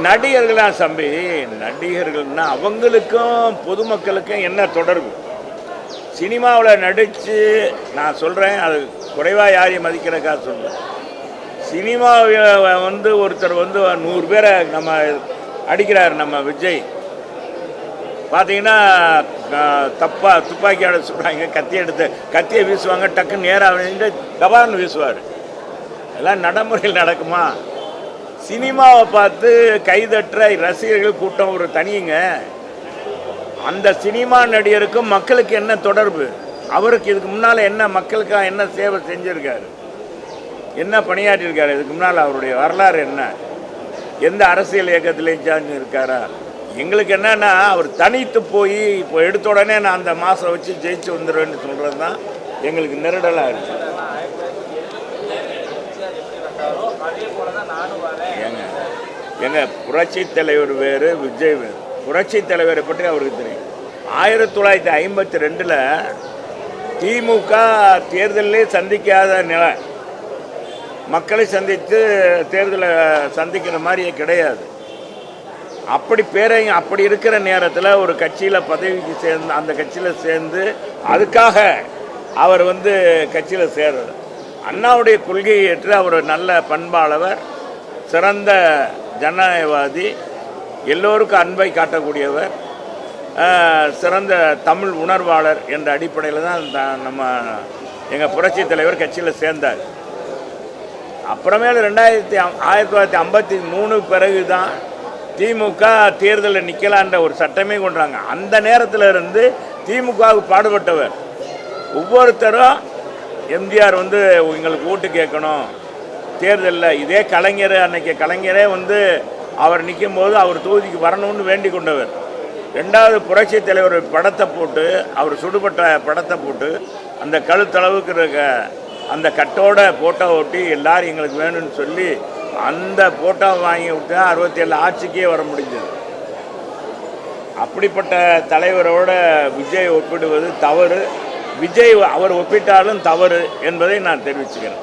நடிகர்களா தம்பி, நடிகர்கள்னா அவங்களுக்கும் பொதுமக்களுக்கும் என்ன தொடர்பு? சினிமாவில் நடித்து நான் சொல்கிறேன், அது குறைவாக யாரையும் மதிக்கிறக்கா சொல்கிறேன். சினிமாவில் வந்து ஒருத்தர் வந்து 100 பேரை நம்ம அடிக்கிறார். நம்ம விஜய் பார்த்தீங்கன்னா துப்பாக்கியோட சொல்கிறாங்க, கத்தியை வீசுவாங்க, டக்குன்னு நேராக கபான்னு வீசுவார். எல்லாம் நடைமுறையில் நடக்குமா? சினிமாவை பார்த்து கைதட்டுற ரசிகர்கள் கூட்டம் ஒரு தனியுங்க. அந்த சினிமா நடிகருக்கும் மக்களுக்கு என்ன தொடர்பு? அவருக்கு இதுக்கு முன்னால் என்ன மக்களுக்காக என்ன சேவை செஞ்சுருக்காரு, என்ன பணியாற்றியிருக்காரு, இதுக்கு முன்னால் அவருடைய வரலாறு என்ன, எந்த அரசியல் இயக்கத்திலையும் சார்ந்து இருக்காரா? எங்களுக்கு என்னன்னா, அவர் தனித்து போய் இப்போ எடுத்த உடனே நான் அந்த மாதம் வச்சு ஜெயிச்சு வந்துடுவேன்னு சொல்கிறது தான் எங்களுக்கு நெருடலாக இருக்குது. எங்க புரட்சி தலைவர் வேறு, விஜய் வேறு. புரட்சி தலைவரை பற்றி அவருக்கு தெரியும். 1952 திமுக தேர்தலே சந்திக்காத நிலை, மக்களை சந்தித்து தேர்தலை சந்திக்கிற மாதிரியே கிடையாது. அப்படி இருக்கிற நேரத்தில் ஒரு கட்சியில் பதவிக்கு சேர்ந்து அந்த கட்சியில் சேர்ந்து அதுக்காக அவர் வந்து கட்சியில் சேர்றார். அண்ணாவுடைய கொள்கையை ஏற்று அவர் நல்ல பண்பாளவர், சிறந்த ஜனநாயகவாதி, எல்லோருக்கும் அன்பை காட்டக்கூடியவர், சிறந்த தமிழ் உணர்வாளர் என்ற அடிப்படையில் தான் நம்ம எங்கள் புரட்சி தலைவர் கட்சியில் சேர்ந்தார். அப்புறமேல 1953 பிறகு தான் திமுக தேர்தலில் நிற்கலான்ற ஒரு சட்டமே கொண்டாங்க. அந்த நேரத்தில் இருந்து திமுகவுக்கு பாடுபட்டவர். ஒவ்வொருத்தரும் எம்ஜிஆர் வந்து எங்களுக்கு ஓட்டு கேட்கணும் தேர்தலில், இதே கலைஞர், அன்னைக்கு கலைஞரே வந்து அவர் நிற்கும் போது அவர் தொகுதிக்கு வரணும்னு வேண்டிக் கொண்டவர். 2வது புரட்சி தலைவர் படத்தை போட்டு, அவர் சுடுபட்ட படத்தை போட்டு அந்த கழுத்தளவுக்கு இருக்க அந்த கட்டோட போட்டோ ஓட்டி எல்லாரும் எங்களுக்கு வேணும்னு சொல்லி அந்த போட்டோ வாங்கி விட்டு 67 ஆட்சிக்கே வர முடிஞ்சது. அப்படிப்பட்ட தலைவரோட விஜய் ஒப்பிடுவது தவறு. விஜய் அவர் ஒப்பிட்டாலும் தவறு என்பதை நான் தெரிவிச்சுக்கிறேன்.